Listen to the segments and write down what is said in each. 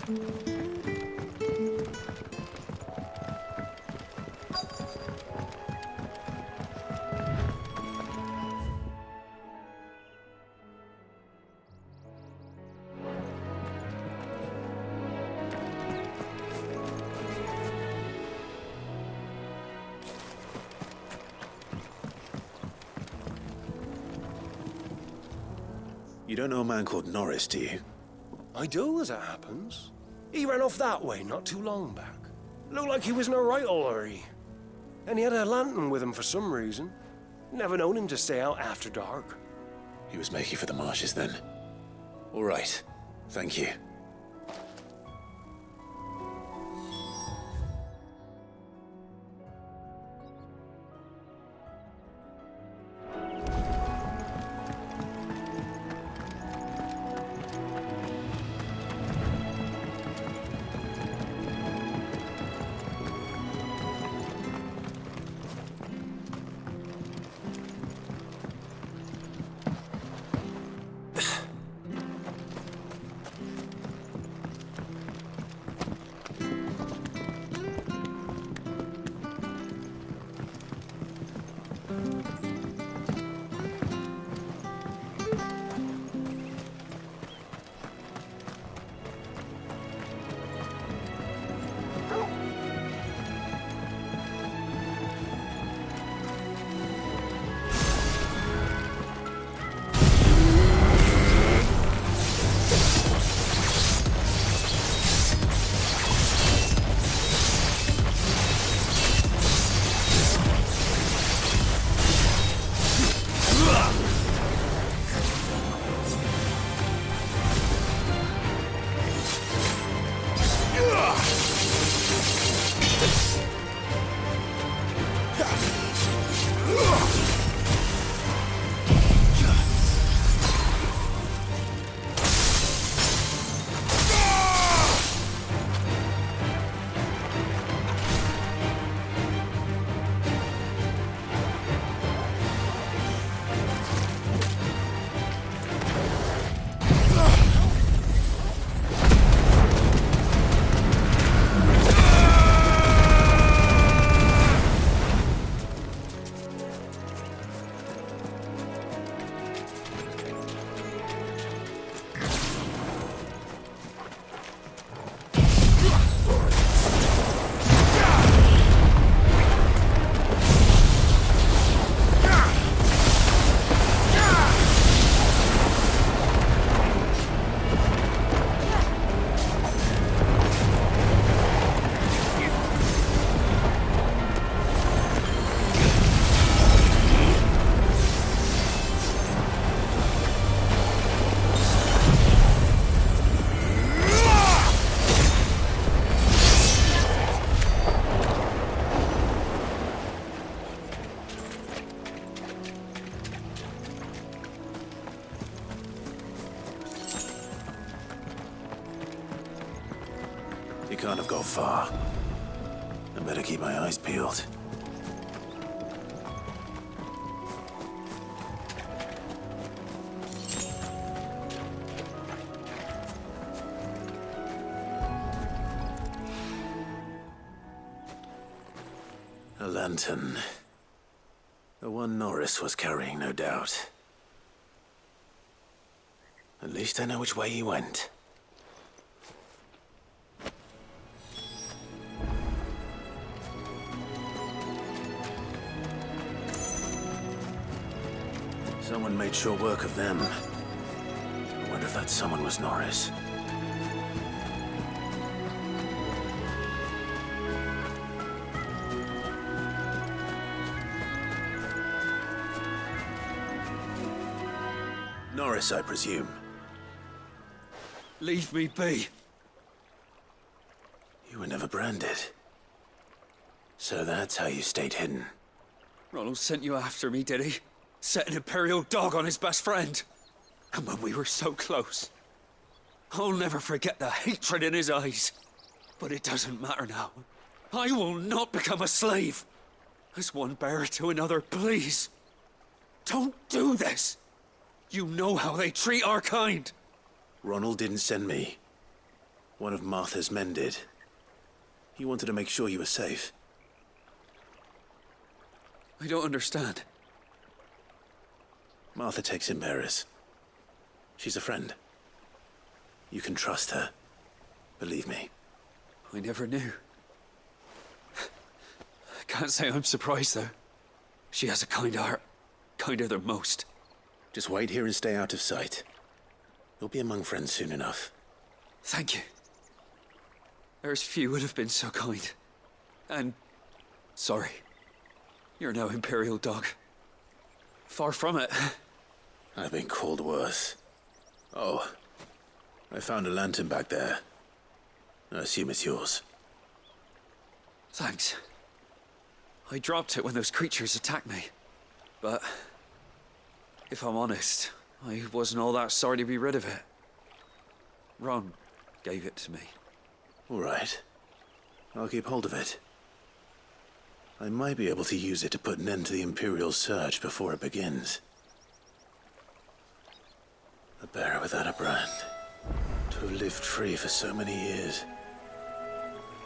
You don't know a man called Norris, do you? I do, as it happens. He ran off that way not too long back. Looked like he was in a right old hurry. And he had a lantern with him for some reason. Never known him to stay out after dark. He was making for the marshes then. All right. Thank you. You can't have gone far. I better keep my eyes peeled. A lantern. The one Norris was carrying, no doubt. At least I know which way he went. Someone made short work of them. I wonder if that someone was Norris. Norris, I presume. Leave me be. You were never branded. So that's how you stayed hidden. Ronald sent you after me, did he? Set an Imperial dog on his best friend. And when we were so close. I'll never forget the hatred in his eyes. But it doesn't matter now. I will not become a slave. As one bearer to another, please. Don't do this. You know how they treat our kind. Ronald didn't send me. One of Martha's men did. He wanted to make sure you were safe. I don't understand. Martha takes in bearers. She's a friend. You can trust her. Believe me. I never knew. I can't say I'm surprised, though. She has a kind heart. Kinder than most. Just wait here and stay out of sight. You'll be among friends soon enough. Thank you. There's few would have been so kind. And sorry. You're no Imperial dog. Far from it. I've been called worse. Oh, I found a lantern back there. I assume it's yours. Thanks. I dropped it when those creatures attacked me. But if I'm honest, I wasn't all that sorry to be rid of it. Ron gave it to me. All right. I'll keep hold of it. I might be able to use it to put an end to the Imperial surge before it begins. A bearer without a brand. To have lived free for so many years.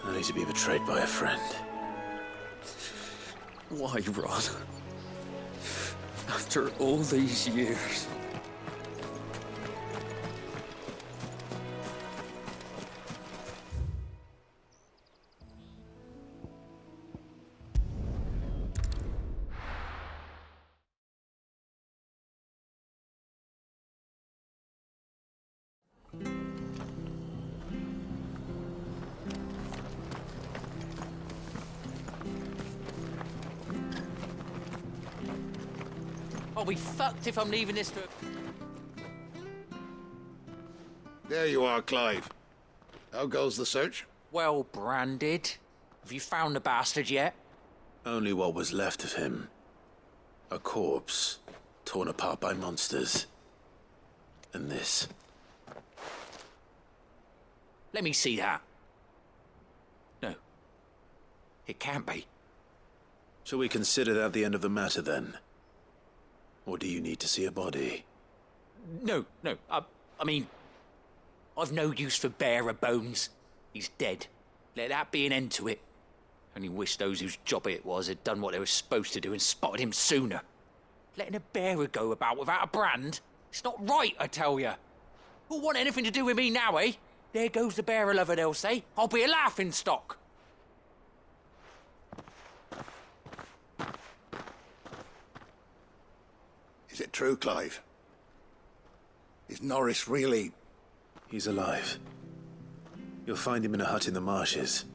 Only to be betrayed by a friend. Why, Ron? After all these years. I'll be fucked if I'm leaving this to... There you are, Clive. How goes the search? Well branded. Have you found the bastard yet? Only what was left of him. A corpse, torn apart by monsters. And this. Let me see that. No. It can't be. Shall we consider that the end of the matter, then? Or do you need to see a body? No. I mean... I've no use for bearer bones. He's dead. Let that be an end to it. Only wish those whose job it was had done what they were supposed to do and spotted him sooner. Letting a bearer go about without a brand? It's not right, I tell you. Who'll want anything to do with me now, eh? There goes the bearer lover, they'll say. I'll be a laughing stock. Is it true, Clive? Is Norris really... He's alive. You'll find him in a hut in the marshes.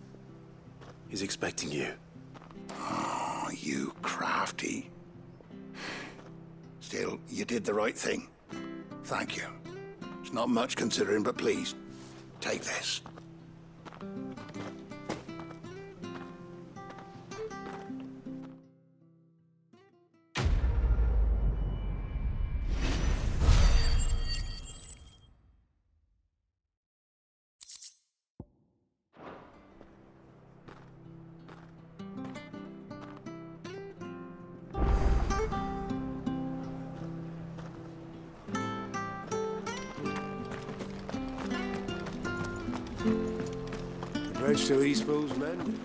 He's expecting you. Oh, you crafty. Still, you did the right thing. Thank you. It's not much considering, but please, take this. Bridge to Eastbo's men.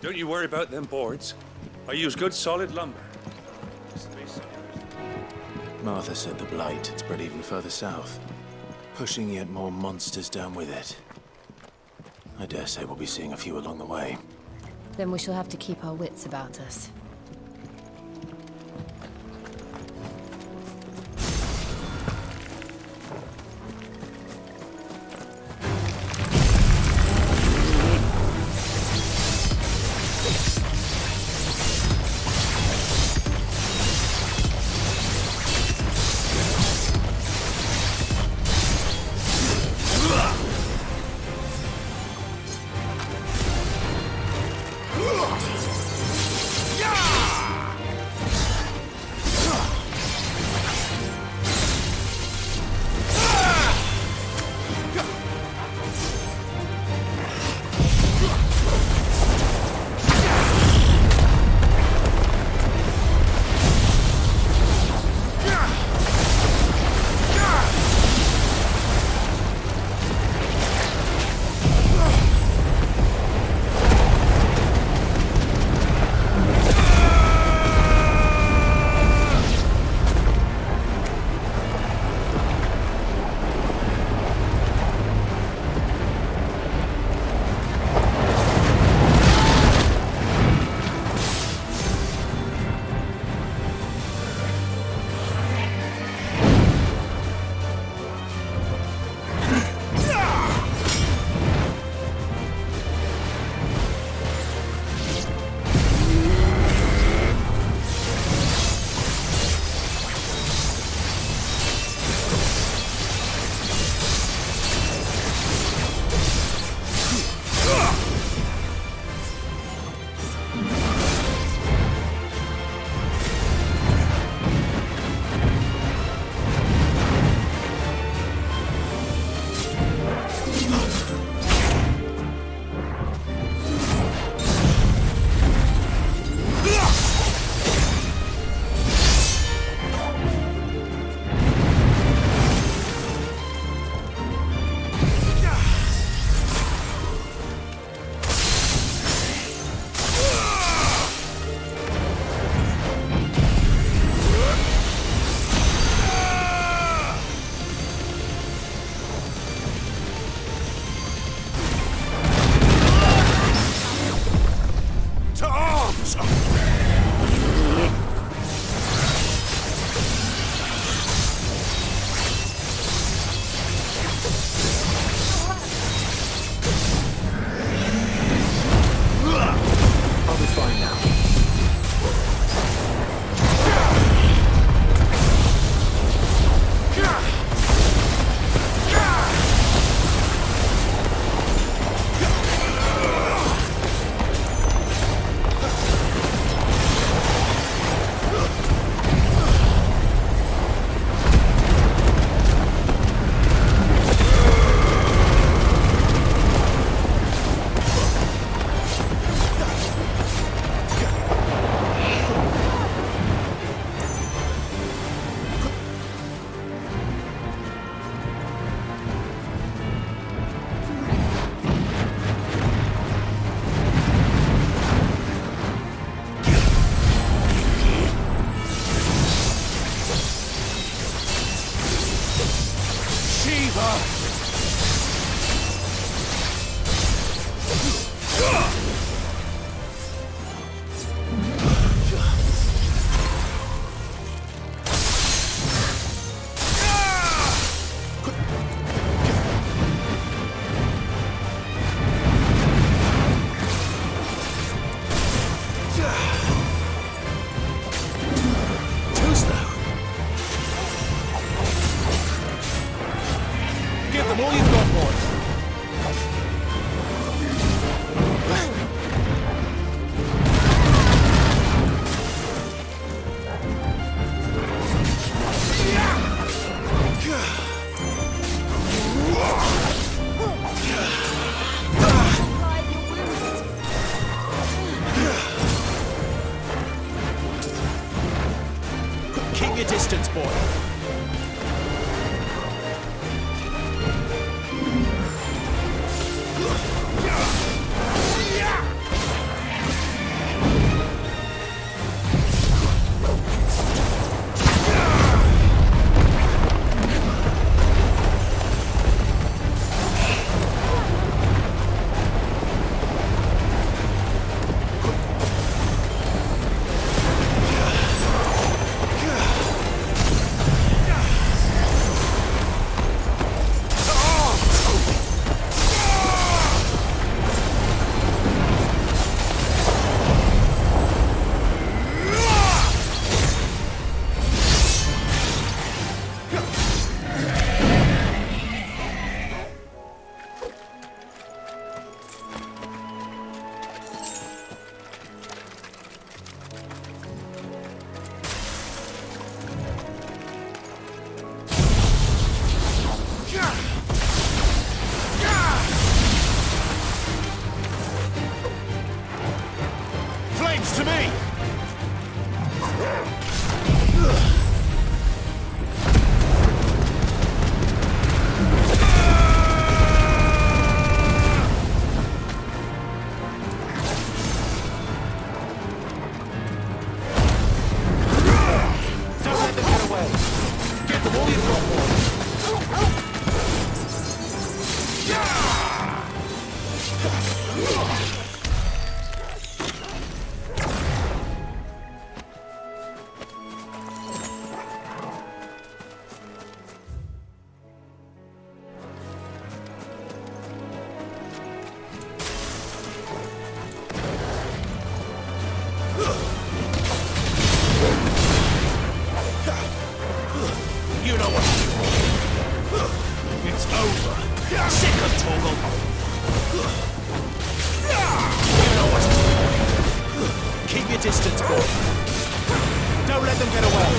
Don't you worry about them boards. I use good solid lumber. Martha said the blight had spread even further south, pushing yet more monsters down with it. I dare say we'll be seeing a few along the way. Then we shall have to keep our wits about us. Yeah! Keep your distance, boy. To me! Don't let them get away! Get them all you've got, boy! You know what to do. It's over. Sick of Torgal. You know what to do. Keep your distance, boy. Don't let them get away.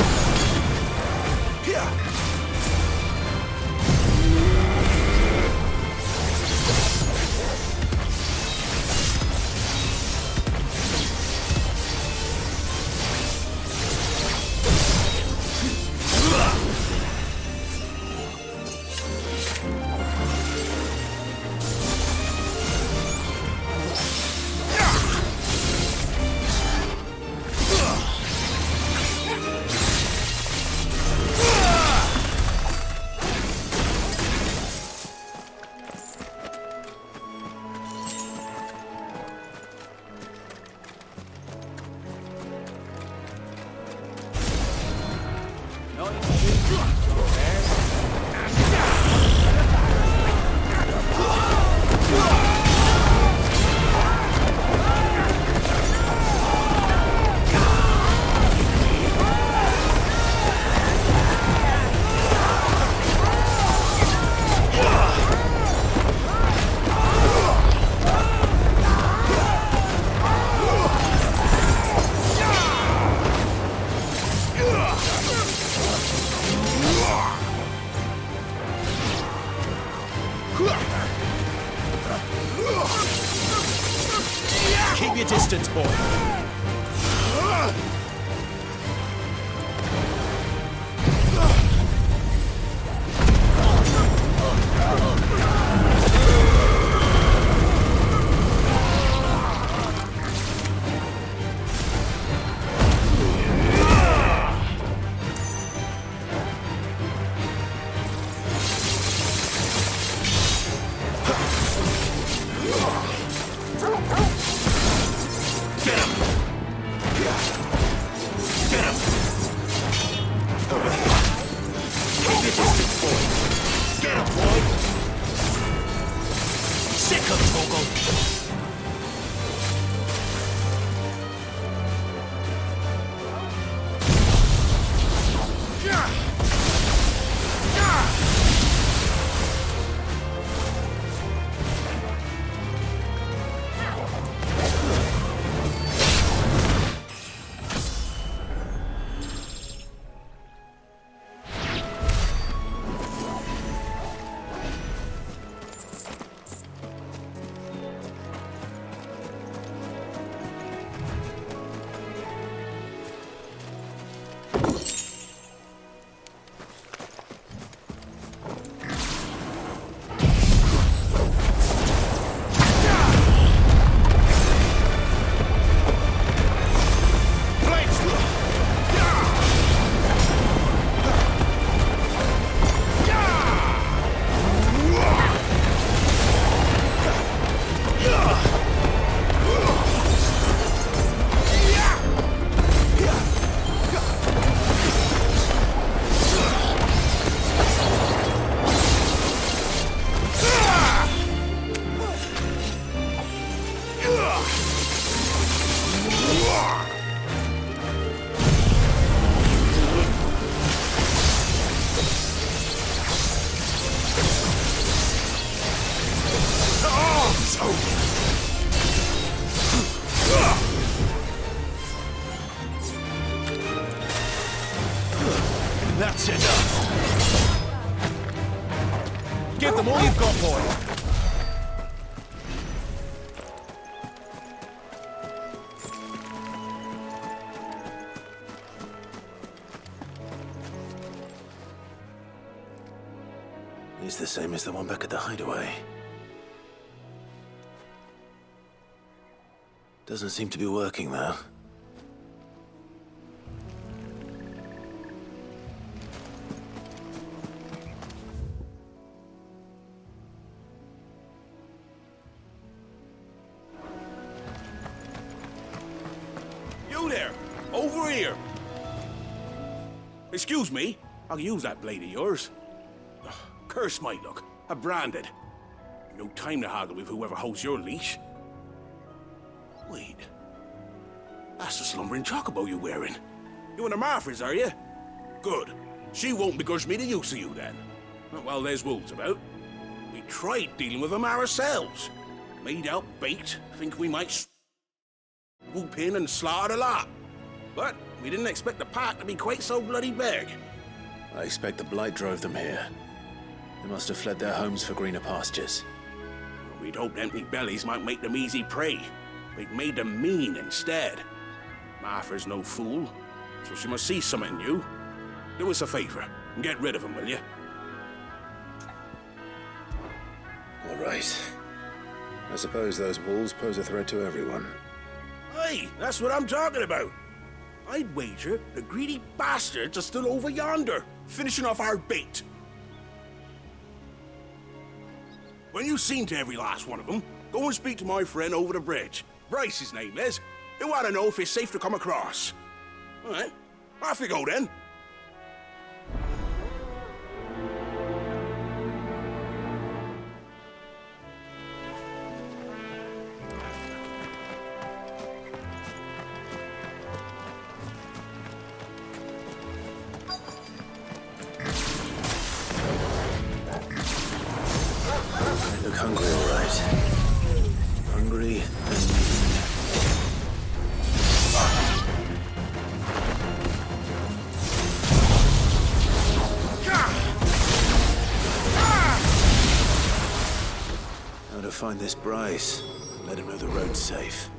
Keep your distance, boy. Give them all you've got, boy. He's the same as the one back at the hideaway. Doesn't seem to be working, though. You there! Over here! Excuse me, I'll use that blade of yours. Ugh, curse my luck. I'm branded. No time to haggle with whoever holds your leash. Wait. That's the slumbering chocobo you're wearing. You and the Marthas, are you? Good. She won't begrudge me the use of you, then. Not while there's wolves about. We tried dealing with them ourselves. Made out baked, think we might swoop in and slaughter the lot. But we didn't expect the pack to be quite so bloody big. I expect the blight drove them here. They must have fled their homes for greener pastures. We'd hoped empty bellies might make them easy prey. We'd made them mean instead. Martha's no fool, so she must see something in you. Do us a favor and get rid of them, will you? All right. I suppose those wolves pose a threat to everyone. Hey, that's what I'm talking about. I'd wager the greedy bastards are still over yonder, finishing off our bait. When you've seen to every last one of them, go and speak to my friend over the bridge. Bryce, his name is. He want to know if it's safe to come across. All right, off you go then. They look hungry, all right. Hungry and mean. How to find this Bryce and let him know the road's safe.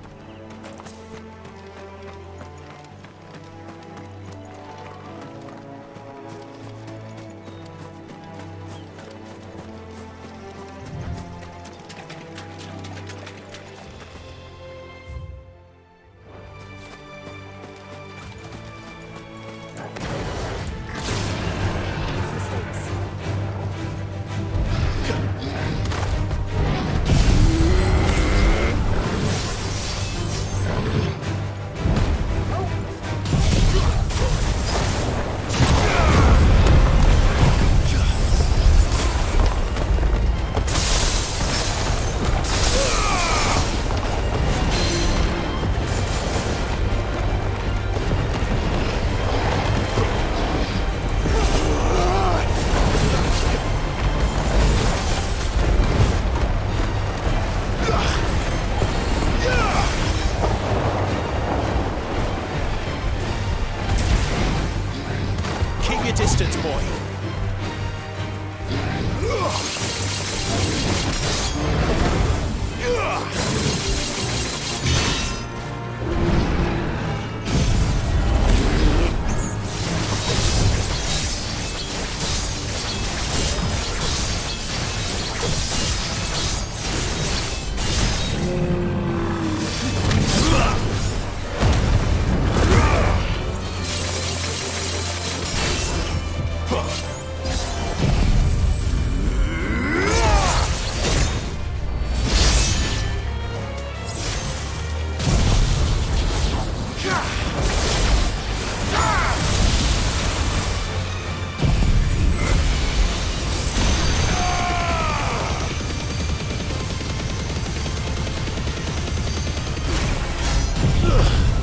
Keep your distance, boy.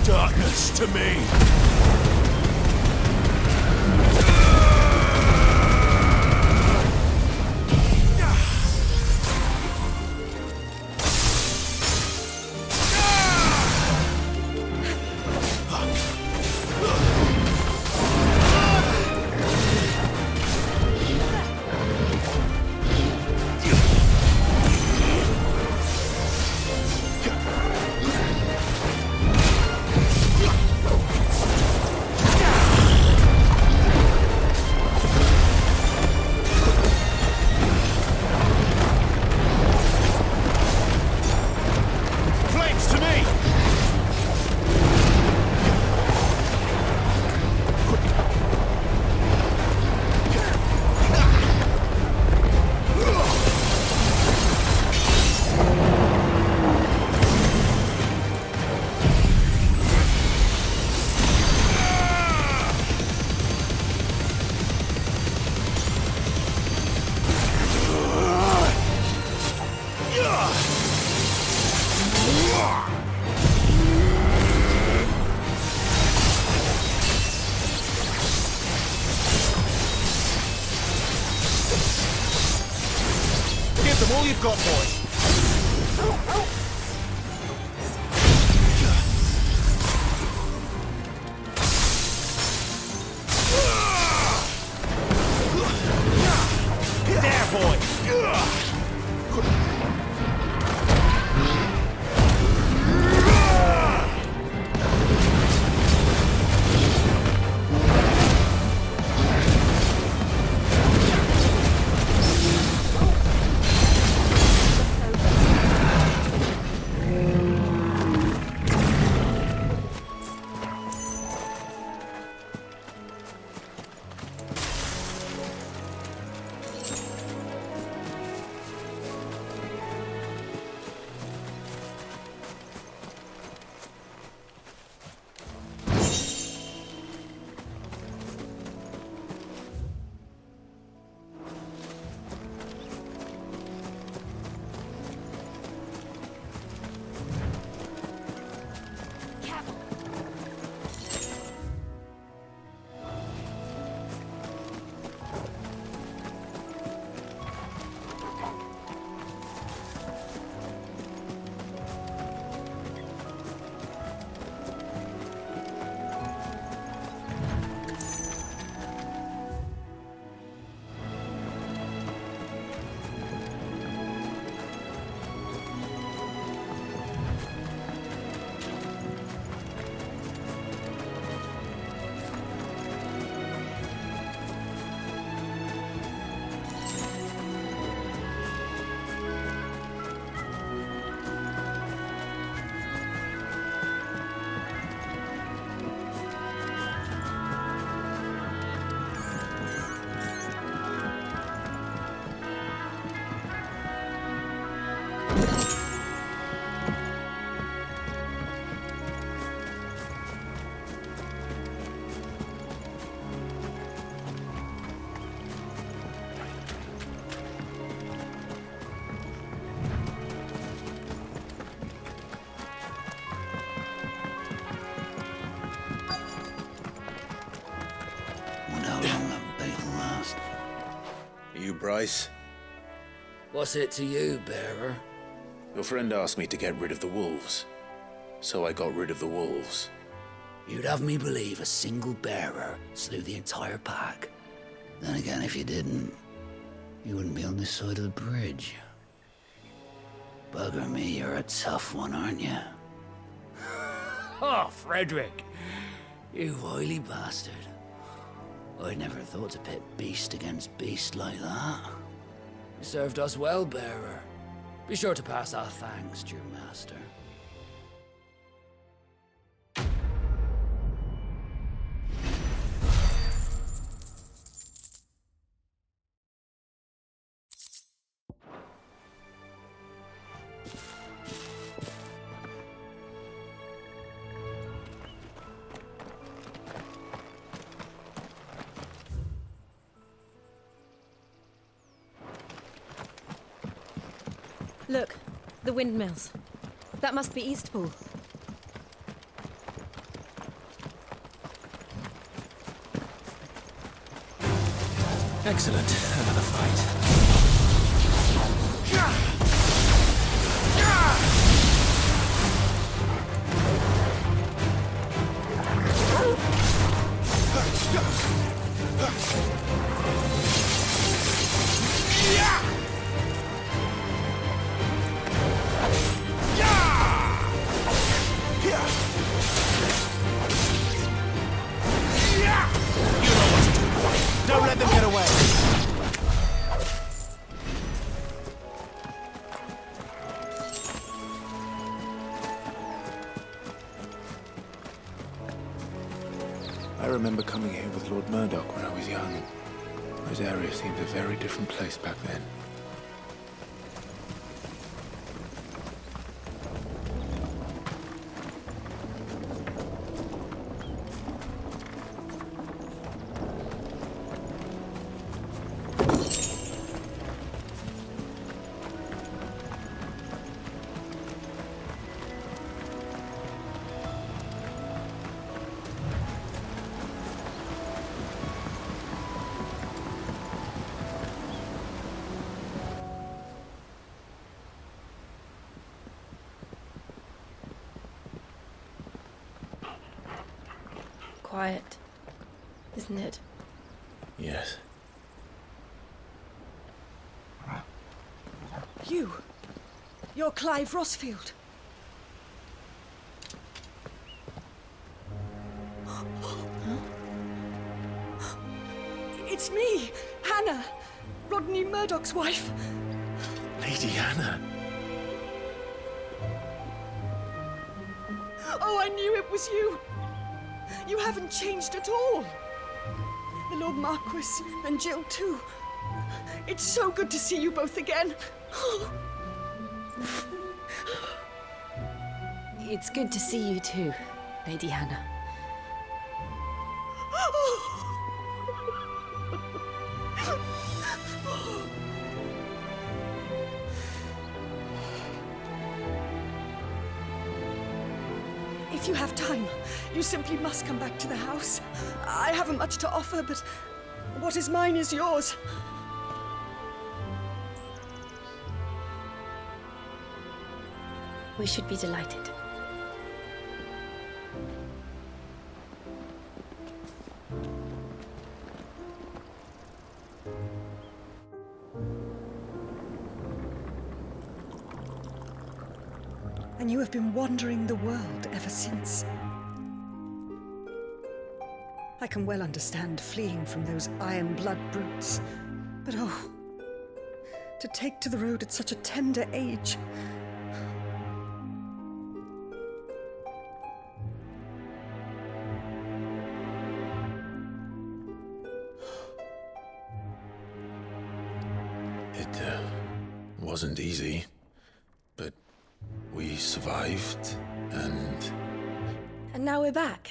Darkness to me. Give them all you've got, boy. There, boy. Bryce? What's it to you, bearer? Your friend asked me to get rid of the wolves, so I got rid of the wolves. You'd have me believe a single bearer slew the entire pack. Then again, if you didn't, you wouldn't be on this side of the bridge. Bugger me, you're a tough one, aren't you? Oh, Frederick! You wily bastard. I'd never thought to pit beast against beast like that. You served us well, bearer. Be sure to pass our thanks to your master. Look, the windmills. That must be Eastpool. Excellent. Another fight. Don't let them get away. I remember coming here with Lord Murdoch when I was young. Those areas seemed a very different place back then. quiet, isn't it? Yes. You're Clive Rossfield. It's me, Hannah, Rodney Murdoch's wife. Lady Hannah. Oh, I knew it was you. You haven't changed at all. The Lord Marquis and Jill too. It's so good to see you both again. It's good to see you too, Lady Hannah. If you have time, you simply must come back to the house. I haven't much to offer, but what is mine is yours. We should be delighted. And you have been wandering the world ever since. I can well understand fleeing from those iron blood brutes. But oh, to take to the road at such a tender age. It wasn't easy, but we survived, and... And now we're back.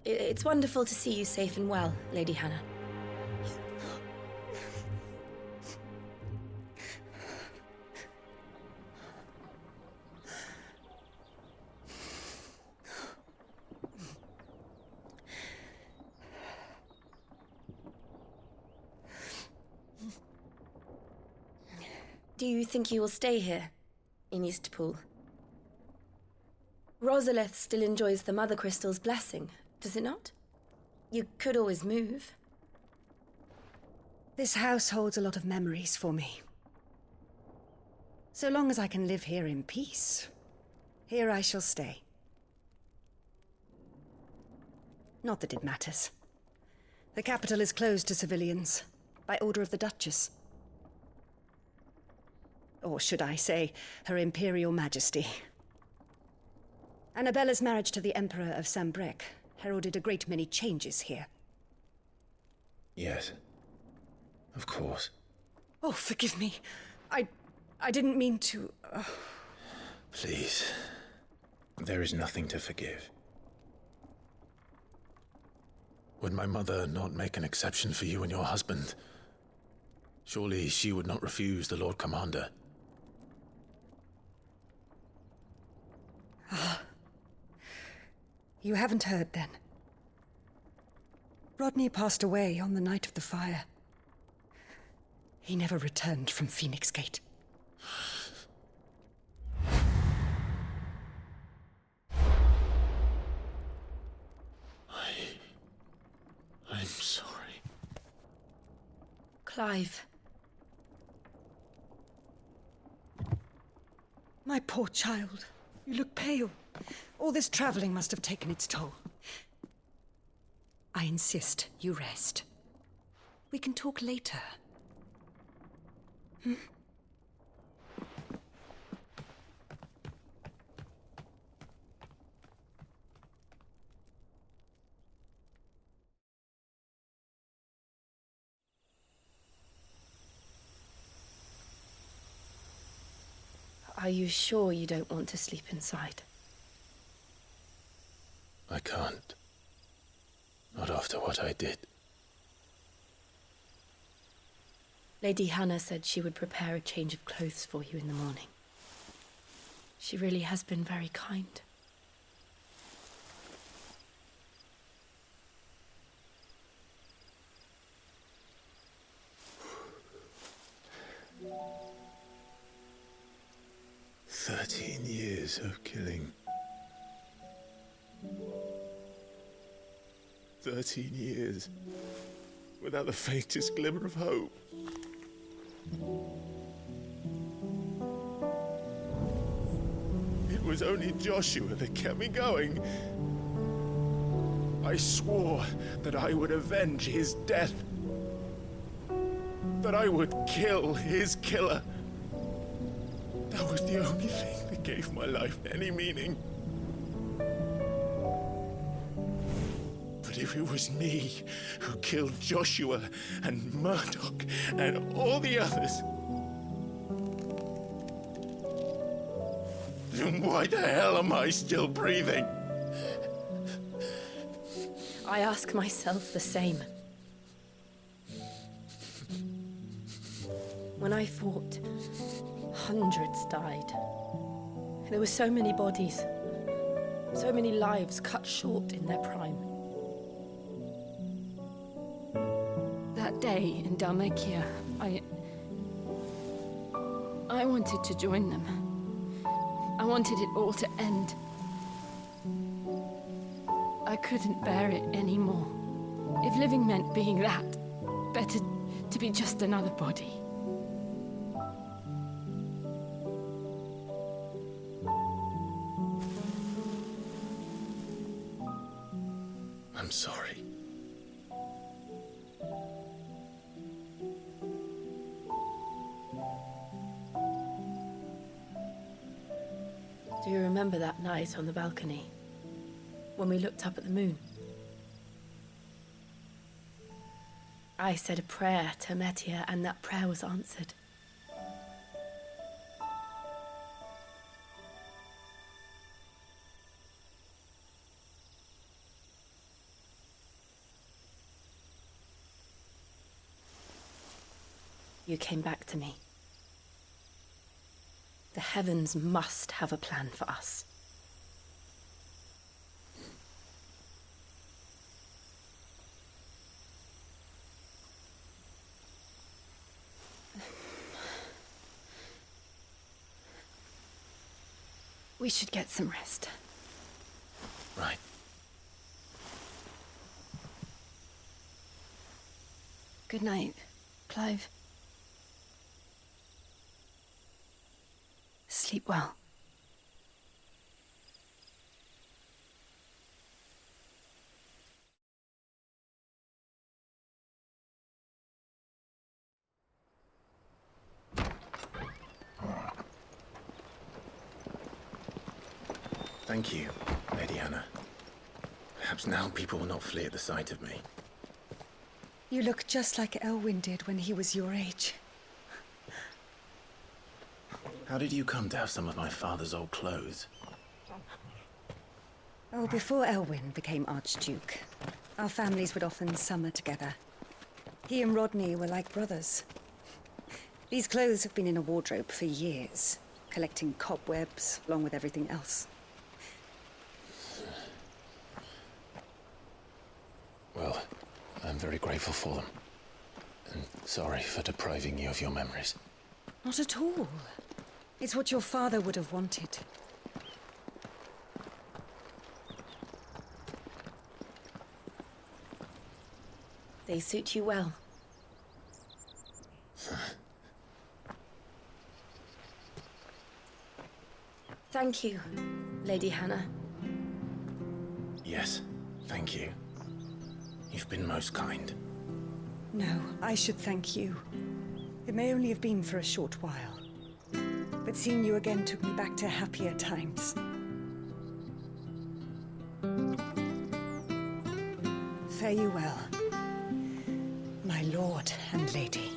It's wonderful to see you safe and well, Lady Hannah. Do you think you will stay here, in Eastpool? Rosalith still enjoys the Mother Crystal's blessing, does it not? You could always move. This house holds a lot of memories for me. So long as I can live here in peace, here I shall stay. Not that it matters. The capital is closed to civilians, by order of the Duchess. Or should I say, Her Imperial Majesty. Annabella's marriage to the Emperor of Sambrec heralded a great many changes here. Yes. Of course. Oh, forgive me. I didn't mean to... Please. There is nothing to forgive. Would my mother not make an exception for you and your husband? Surely she would not refuse the Lord Commander. You haven't heard, then. Rodney passed away on the night of the fire. He never returned from Phoenix Gate. I'm sorry. Clive. My poor child. You look pale. All this traveling must have taken its toll. I insist you rest. We can talk later. Are you sure you don't want to sleep inside? I can't. Not after what I did. Lady Hannah said she would prepare a change of clothes for you in the morning. She really has been very kind. "13 years of killing. 13 years, without the faintest glimmer of hope. It was only Joshua that kept me going. I swore that I would avenge his death. That I would kill his killer. That was the only thing that gave my life any meaning. But if it was me who killed Joshua and Murdoch and all the others, then why the hell am I still breathing? I ask myself the same. When I fought, hundreds died. There were so many bodies, so many lives cut short in their prime. That day in Dalmatia, I wanted to join them. I wanted it all to end. I couldn't bear it anymore. If living meant being that, better to be just another body. I'm sorry. Do you remember that night on the balcony, when we looked up at the moon? I said a prayer to Metia, and that prayer was answered. You came back to me. The heavens must have a plan for us. We should get some rest. Right. Good night, Clive. Sleep well. Thank you, Lady Hannah. Perhaps now people will not flee at the sight of me. You look just like Elwyn did when he was your age. How did you come to have some of my father's old clothes? Oh, before Elwyn became Archduke, our families would often summer together. He and Rodney were like brothers. These clothes have been in a wardrobe for years, collecting cobwebs along with everything else. Well, I'm very grateful for them. And sorry for depriving you of your memories. Not at all. It's what your father would have wanted. They suit you well. Thank you, Lady Hannah. Yes, thank you. You've been most kind. No, I should thank you. It may only have been for a short while, but seeing you again took me back to happier times. Fare you well, my lord and lady.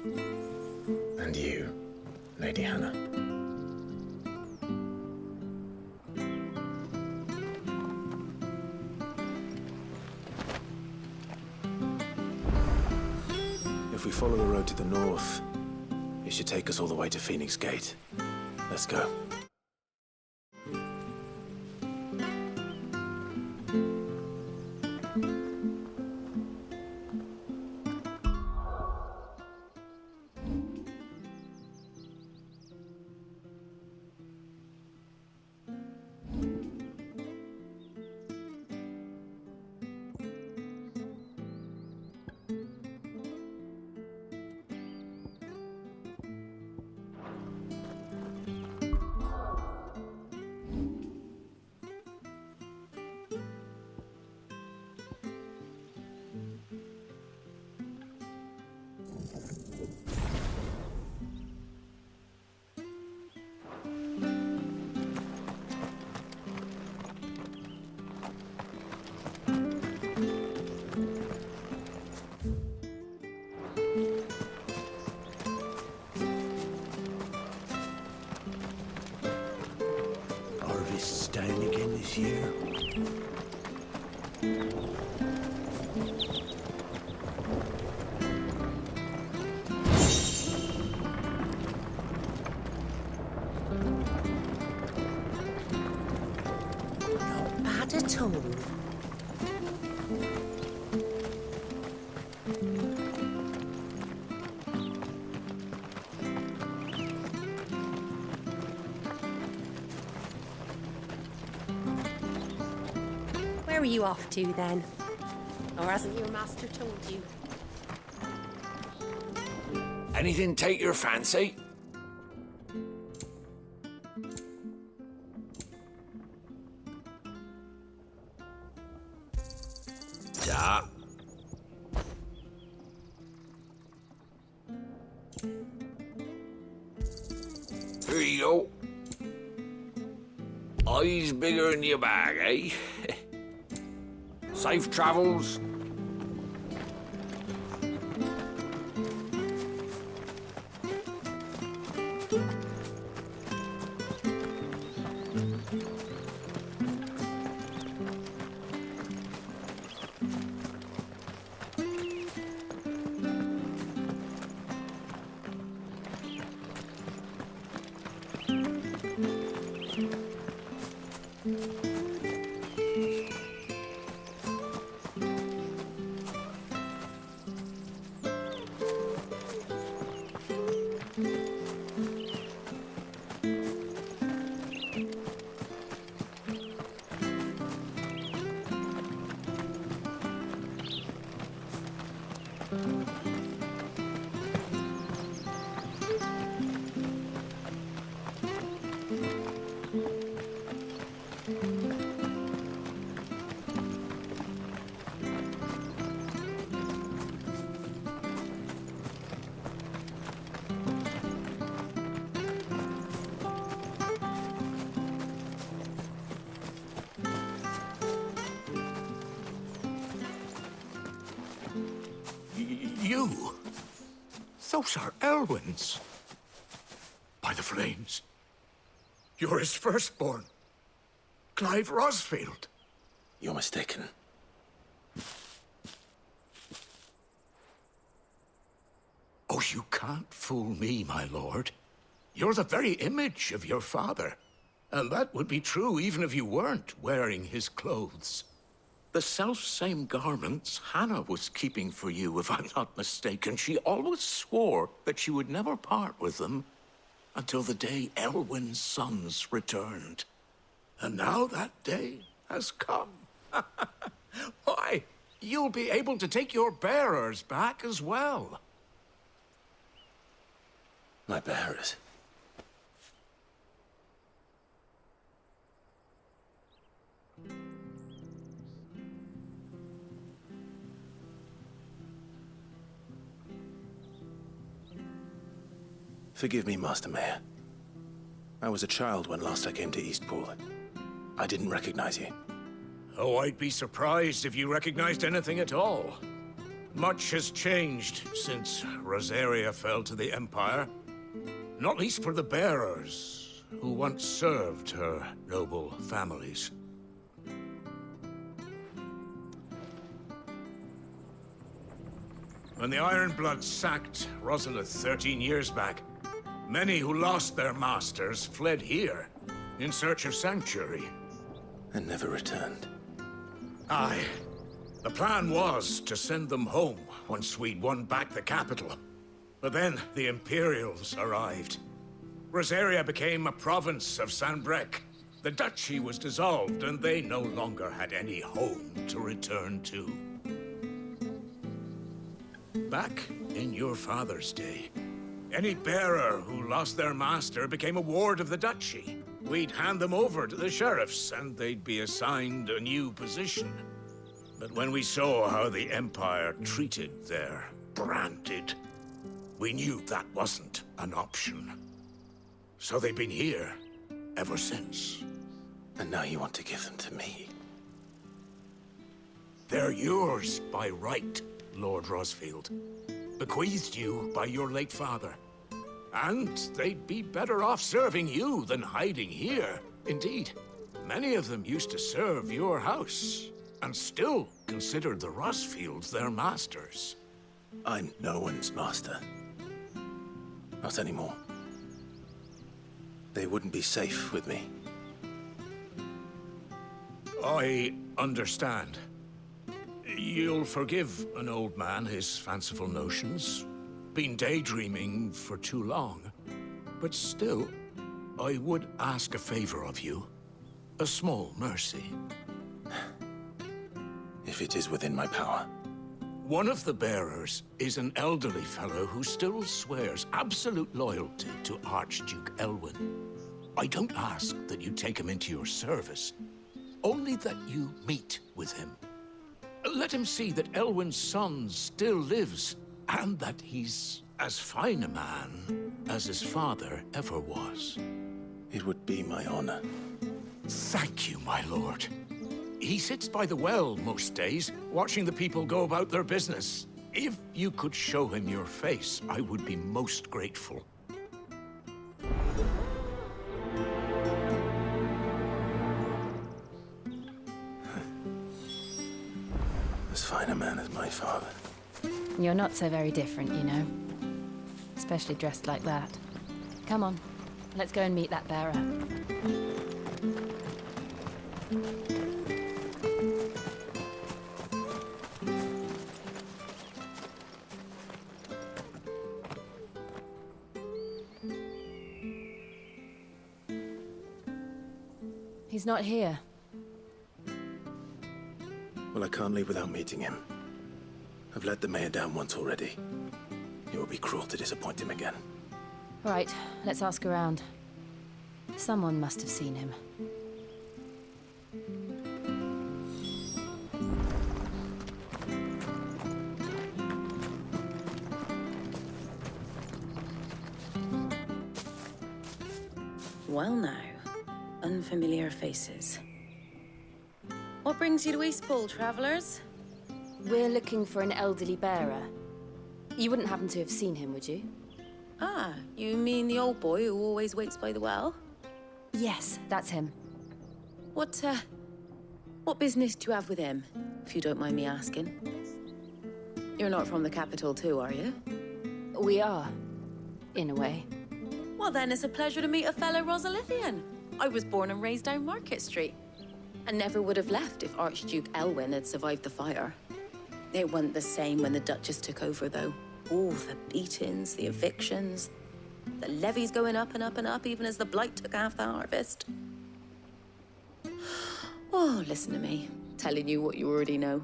And you, Lady Hannah. If we follow the road to the north, it should take us all the way to Phoenix Gate. Let's go. style again this year? Not bad at all. Where are you off to, then? Or hasn't your master told you? Anything take your fancy? Yeah. Here you go. Eyes bigger in your bag, eh? Safe travels. You? Those are Elwyn's. By the flames. You're his firstborn. Clive Rosfield. You're mistaken. Oh, you can't fool me, my lord. You're the very image of your father. And that would be true even if you weren't wearing his clothes. The self-same garments Hannah was keeping for you, if I'm not mistaken. She always swore that she would never part with them until the day Elwyn's sons returned. And now that day has come. Why, you'll be able to take your bearers back as well. My bearers? Forgive me, Master Mayor. I was a child when last I came to Eastpool. I didn't recognize you. Oh, I'd be surprised if you recognized anything at all. Much has changed since Rosaria fell to the Empire. Not least for the bearers, who once served her noble families. When the Ironbloods sacked Rosalith 13 years back, many who lost their masters fled here in search of sanctuary. And never returned. Aye. The plan was to send them home once we'd won back the capital. But then the Imperials arrived. Rosaria became a province of Sanbreque. The duchy was dissolved, and they no longer had any home to return to. Back in your father's day, any bearer who lost their master became a ward of the duchy. We'd hand them over to the sheriffs, and they'd be assigned a new position. But when we saw how the Empire treated their branded, we knew that wasn't an option. So they've been here ever since. And now you want to give them to me? They're yours by right, Lord Rosfield. Bequeathed you by your late father. And they'd be better off serving you than hiding here. Indeed, Many of them used to serve your house, and still considered the Rosfields their masters. I'm no one's master. Not anymore. They wouldn't be safe with me. I understand. You'll forgive an old man his fanciful notions. Been daydreaming for too long. But still, I would ask a favor of you. A small mercy. If it is within my power. One of the bearers is an elderly fellow who still swears absolute loyalty to Archduke Elwyn. I don't ask that you take him into your service, only that you meet with him. Let him see that Elwyn's son still lives, and that he's as fine a man as his father ever was. It would be my honor. Thank you, my lord. He sits by the well most days, watching the people go about their business. If you could show him your face, I would be most grateful. As fine a man as my father. You're not so very different, you know. Especially dressed like that. Come on, let's go and meet that bearer. He's not here. Well, I can't leave without meeting him. I've let the mayor down once already. It would be cruel to disappoint him again. Right, let's ask around. Someone must have seen him. Well now, unfamiliar faces. What brings you to Eastpool, travellers? We're looking for an elderly bearer. You wouldn't happen to have seen him, would you? Ah, you mean the old boy who always waits by the well? Yes, that's him. What business do you have with him, if you don't mind me asking? You're not from the capital too, are you? We are, in a way. Well then, it's a pleasure to meet a fellow Rosalithian. I was born and raised down Market Street, and never would have left if Archduke Elwyn had survived the fire. It wasn't the same when the Duchess took over, though. All the beatings, the evictions, the levies going up and up and up, even as the blight took half the harvest. Oh, listen to me, telling you what you already know.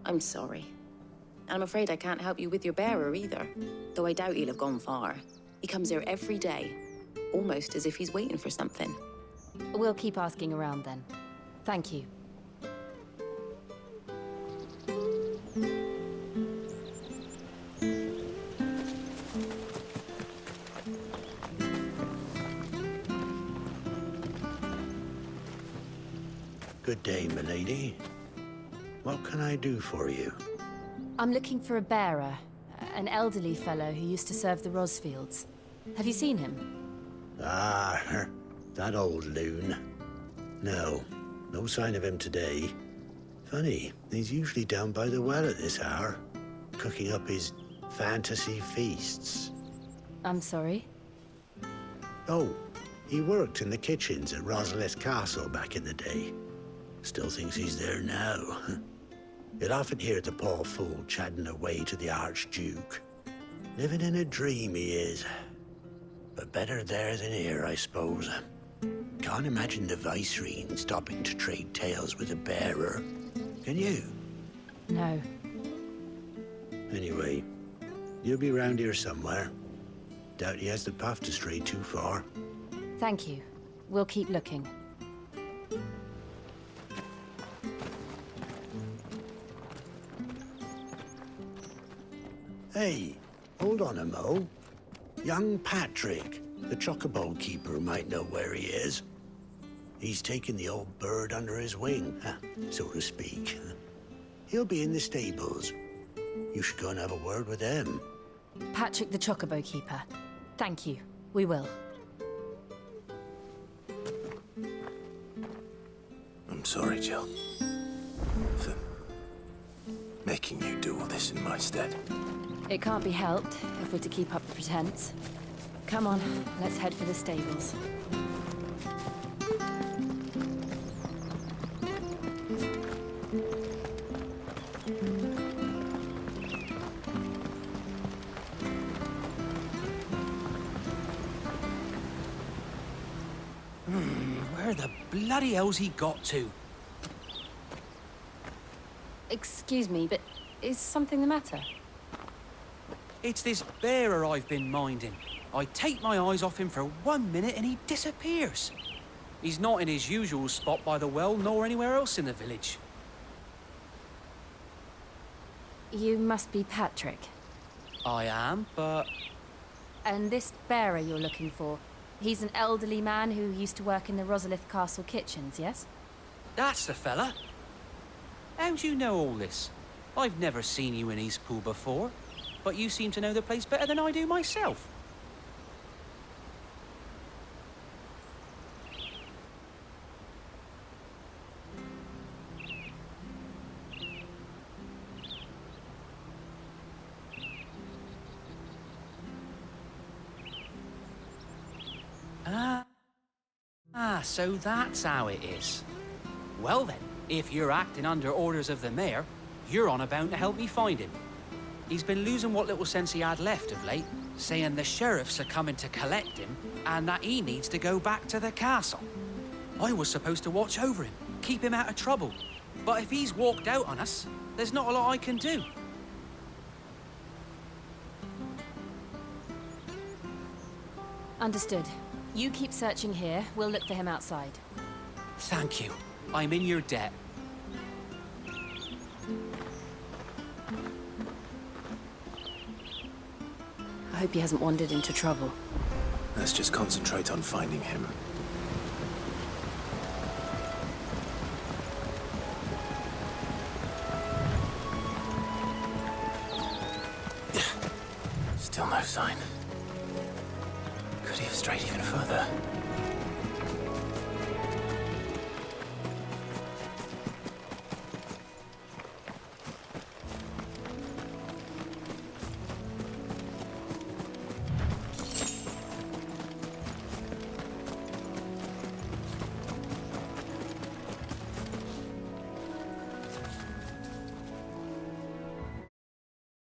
I'm sorry. I'm afraid I can't help you with your bearer either, though I doubt he'll have gone far. He comes here every day, almost as if he's waiting for something. We'll keep asking around then. Thank you. Good day, milady. What can I do for you? I'm looking for a bearer, an elderly fellow who used to serve the Rosfields. Have you seen him? Ah, that old loon. No sign of him today. Funny, he's usually down by the well at this hour, cooking up his fantasy feasts. I'm sorry? Oh, he worked in the kitchens at Rosalith Castle back in the day. Still thinks he's there now. You'd often hear the poor fool chatting away to the Archduke. Living in a dream he is. But better there than here, I suppose. Can't imagine the Viceroy stopping to trade tales with a bearer. Can you? No. Anyway, you'll be round here somewhere. Doubt he has the puff to stray too far. Thank you. We'll keep looking. Hey, hold on a mo. Young Patrick, the chocobo keeper, might know where he is. He's taken the old bird under his wing, so to speak. He'll be in the stables. You should go and have a word with him. Patrick the chocobo keeper. Thank you. We will. sorry, Jill. For making you do all this in my stead. It can't be helped if we're to keep up the pretense. Come on, let's head for the stables. Where the bloody hell's he got to? Excuse me, but is something the matter? It's this bearer I've been minding. I take my eyes off him for 1 minute and he disappears. He's not in his usual spot by the well, nor anywhere else in the village. You must be Patrick. I am, but... And this bearer you're looking for, he's an elderly man who used to work in the Rosalith Castle kitchens, yes? That's the fella. How do you know all this? I've never seen you in Eastpool before, but you seem to know the place better than I do myself. So that's how it is. Well then, if you're acting under orders of the mayor, you're on about to help me find him. He's been losing what little sense he had left of late, saying the sheriffs are coming to collect him and that he needs to go back to the castle. I was supposed to watch over him, keep him out of trouble. But if he's walked out on us, there's not a lot I can do. Understood. You keep searching here, we'll look for him outside. Thank you. I'm in your debt. I hope he hasn't wandered into trouble. Let's just concentrate on finding him. Still no sign. Could he have strayed even further?